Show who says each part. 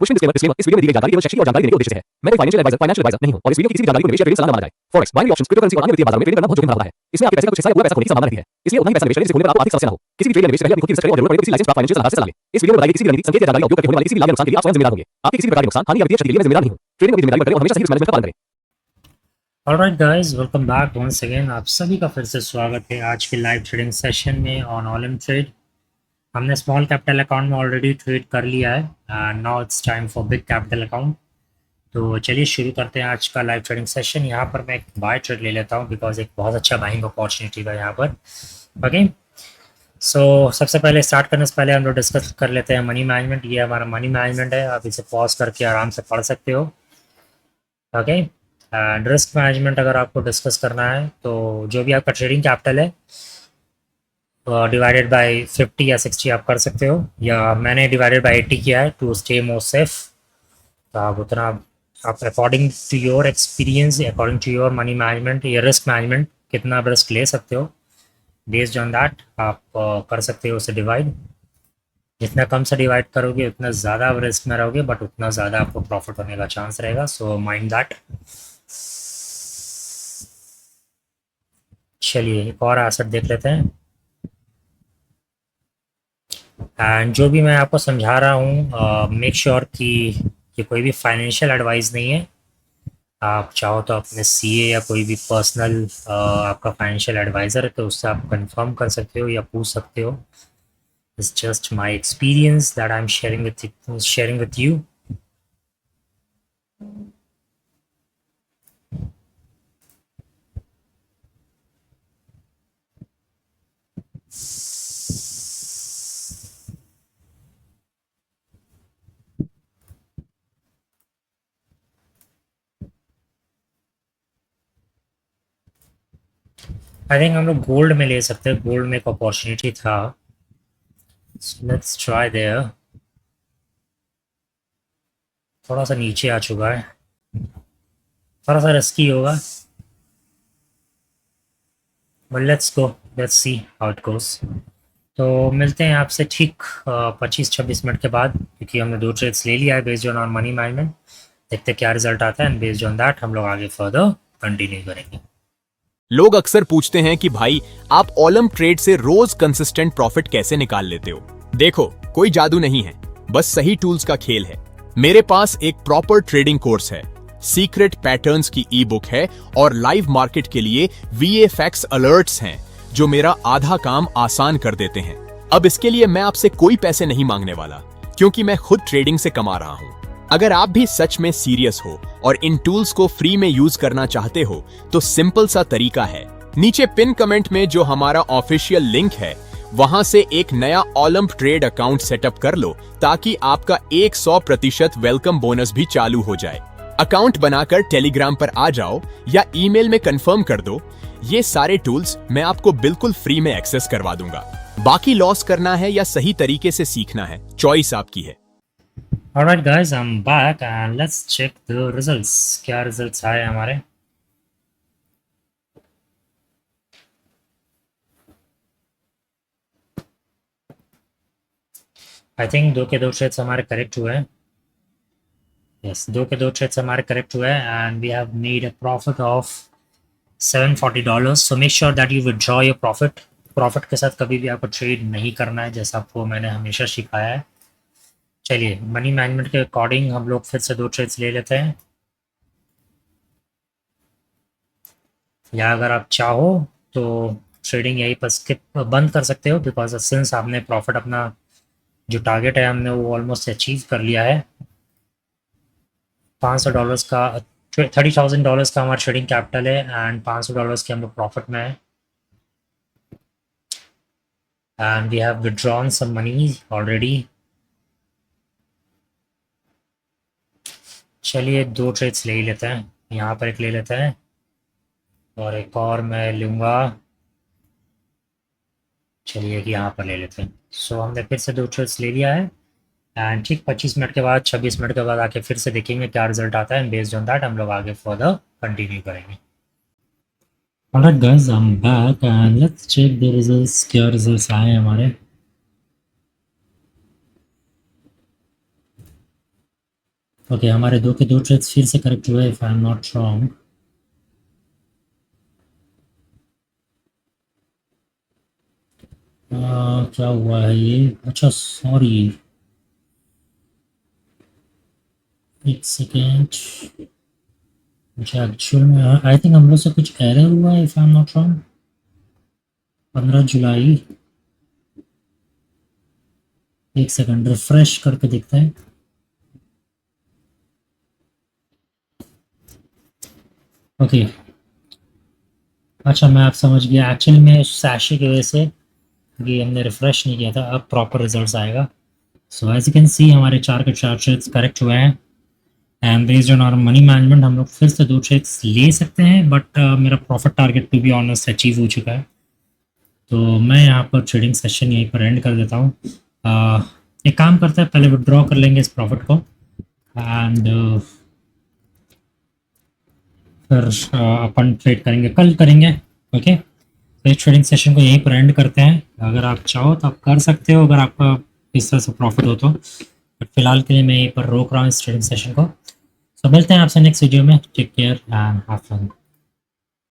Speaker 1: पुष्पिन disclaimer इस video में दी गई जानकारी केवल शैक्षिक और जानकारी देने के उद्देश्य से है। मैं कोई फाइनेंशियल एडवाइजर नहीं हूं और इस वीडियो की किसी भी जानकारी को निवेश या ट्रेडिंग सलाह ना माना जाए। फॉरेक्स, बाइनरी ऑप्शंस, क्रिप्टोकरेंसी और अन्य वित्तीय बाजारों में ट्रेडिंग करना बहुत जोखिम भरा होता है। इसमें आपके पैसे का कुछ हिस्सा या पूरा पैसा खोने की संभावना रहती है। इसलिए उतना ही पैसा निवेश करें जिससे खोने पर आपको आर्थिक समस्या ना हो। किसी भी ट्रेड या निवेश से पहले अपनी खुद की रिसर्च करें और जरूरत पड़े तो किसी लाइसेंस प्राप्त फाइनेंशियल सलाहकार से सलाह लें। इस वीडियो में बताई गई किसी भी रणनीति, संकेत या जानकारी का उपयोग करके होने वाले किसी भी लाभ या नुकसान के लिए आप स्वयं जिम्मेदार होंगे। आपके किसी भी प्रकार के नुकसान, हानि या वित्तीय क्षति के लिए मैं जिम्मेदार नहीं हूं। ट्रेडिंग में जिम्मेदारी करें और हमेशा सही रिस्क मैनेजमेंट का पालन करें।
Speaker 2: Alright guys, welcome back once again. आप सभी का फिर से स्वागत है आज के लाइव ट्रेडिंग सेशन में ऑन ऑलम ट्रेड। हमने स्मॉल कैपिटल अकाउंट में ऑलरेडी ट्रेड कर लिया है and now it's time for big capital account. तो चलिए शुरू करते हैं आज का लाइव ट्रेडिंग सेशन। यहाँ पर मैं एक बाय ट्रेड ले लेता हूँ बिकॉज एक बहुत अच्छा बाइंग अपॉर्चुनिटी था यहाँ पर। ओके, सो सबसे पहले स्टार्ट करने से पहले हम लोग डिस्कस कर लेते हैं मनी मैनेजमेंट। ये हमारा मनी मैनेजमेंट है, आप इसे पॉज करके आराम से पढ़ सकते हो। ओके, एंड रिस्क मैनेजमेंट अगर आपको डिस्कस करना है तो जो भी आपका ट्रेडिंग कैपिटल है डिवाइडेड बाय 50 या 60 आप कर सकते हो, या मैंने डिवाइडेड बाय 80 किया है टू स्टे मोर सेफ। तो आप उतना आप according to your experience, according to your money management या रिस्क मैनेजमेंट कितना रिस्क ले सकते हो, बेस्ड ऑन दैट आप कर सकते हो उसे डिवाइड। जितना कम से डिवाइड करोगे उतना ज़्यादा रिस्क में रहोगे, बट उतना ज़्यादा आपको प्रॉफिट होने का चांस रहेगा। So mind that. चलिए एक और एसेट देख लेते हैं। एंड जो भी मैं आपको समझा रहा हूँ मेक श्योर कि ये कोई भी फाइनेंशियल एडवाइस नहीं है। आप चाहो तो अपने सीए या कोई भी पर्सनल आपका फाइनेंशियल एडवाइज़र है तो उससे आप कंफर्म कर सकते हो या पूछ सकते हो। It's just my experience that I am sharing with you. I think हम लोग गोल्ड में ले सकते हैं, गोल्ड में एक अपॉर्चुनिटी था। Let's try there. थोड़ा सा नीचे आ चुका है, थोड़ा सा रिस्की होगा, but let's go, let's see how it goes. तो मिलते हैं आपसे ठीक 25-26 मिनट के बाद, क्योंकि हमने 2 ट्रेड्स ले लिया है based on our money management. देखते क्या रिजल्ट आता है एंड बेस्ड ऑन दैट हम लोग आगे फर्दर कंटिन्यू करेंगे।
Speaker 3: लोग अक्सर पूछते हैं कि भाई आप ऑलम ट्रेड से रोज कंसिस्टेंट प्रॉफिट कैसे निकाल लेते हो। देखो, कोई जादू नहीं है, बस सही टूल्स का खेल है। मेरे पास एक प्रॉपर ट्रेडिंग कोर्स है, सीक्रेट पैटर्न्स की ई बुक है और लाइव मार्केट के लिए वीएफएक्स अलर्ट्स हैं जो मेरा आधा काम आसान कर देते हैं। अब इसके लिए मैं आपसे कोई पैसे नहीं मांगने वाला, क्योंकि मैं खुद ट्रेडिंग से कमा रहा हूं। अगर आप भी सच में सीरियस हो और इन टूल्स को फ्री में यूज करना चाहते हो तो सिंपल सा तरीका है, नीचे पिन कमेंट में जो हमारा ऑफिशियल लिंक है वहां से एक नया ऑलम ट्रेड अकाउंट सेटअप कर लो, ताकि आपका 100% वेलकम बोनस भी चालू हो जाए। अकाउंट बनाकर टेलीग्राम पर आ जाओ या ईमेल में कंफर्म कर दो। ये सारे टूल्स मैं आपको बिल्कुल फ्री में एक्सेस करवा दूंगा। बाकी लॉस करना है या सही तरीके से सीखना है, चॉइस आपकी है।
Speaker 2: Alright guys, I'm back and let's check the results. क्या results आए हमारे? I think 2 के 2 ट्रेड्स हमारे करेक्ट हुए हैं। Yes, 2 के 2 ट्रेड्स हमारे करेक्ट हुए हैं and we have made a profit of $740. So make sure that you withdraw your profit. Profit के साथ कभी भी आपको ट्रेड नहीं करना है, जैसा आपको मैंने हमेशा सिखाया है। चलिए मनी मैनेजमेंट के अकॉर्डिंग हम लोग फिर से 2 ट्रेड्स ले लेते हैं, या अगर आप चाहो तो ट्रेडिंग यहीं पर स्किप बंद कर सकते हो, बिकॉज सिंस आपने प्रॉफिट अपना जो टारगेट है हमने वो ऑलमोस्ट अचीव कर लिया है। $500 का $30,000 का हमारा ट्रेडिंग कैपिटल है एंड $500 के हम लोग प्रॉफिट में है and we have withdrawn some money already. चलिए 2 ट्रेड्स ले ही लेते हैं, यहाँ पर एक ले लेते हैं और एक और मैं लूँगा। चलिए कि यहाँ पर ले लेते हैं। सो हमने फिर से 2 ट्रेड्स ले लिया है एंड ठीक 25 मिनट के बाद 26 मिनट के बाद आके फिर से देखेंगे क्या रिजल्ट आता है एंड बेस्ड ऑन दैट हम लोग आगे फर्दर कंटिन्यू करेंगे। Alright guys, I am back and let's check the results. क्या रिजल्ट्स आए हमारे? ओके, हमारे दो के दो ट्रेड्स फिर से करेक्ट हुए if I am not wrong. क्या हुआ है ये? अच्छा सॉरी, एक सेकेंड, मुझे एक्चुअल में आई थिंक हम लोग से कुछ एरर हुआ है if I am not wrong. 15 जुलाई, एक सेकंड रिफ्रेश करके देखते हैं। ओके, अच्छा मैं आप समझ गया, एक्चुअली में सैशे की वजह से ये हमने रिफ्रेश नहीं किया था, अब प्रॉपर रिजल्ट्स आएगा। So as you can see हमारे 4 के 4 ट्रेड्स करेक्ट हुए हैं and based on our money management हम लोग फिर से 2 ट्रेड्स ले सकते हैं, बट मेरा profit target to be honest achieve हो चुका है। तो मैं यहाँ पर ट्रेडिंग सेशन यहीं पर एंड कर देता हूँ। एक काम करते हैं, पहले विड्रॉ कर लेंगे इस प्रॉफिट को एंड फिर अपन ट्रेड करेंगे, कल करेंगे। ओके, तो इस ट्रेडिंग सेशन को यहीं पर एंड करते हैं। अगर आप चाहो तो आप कर सकते हो, अगर आपका इस तरह से प्रॉफिट हो तो, बट फिलहाल के लिए मैं यहीं पर रोक रहा हूँ इस ट्रेडिंग सेशन को। सो मिलते हैं आपसे नेक्स्ट वीडियो में। Take care and have fun.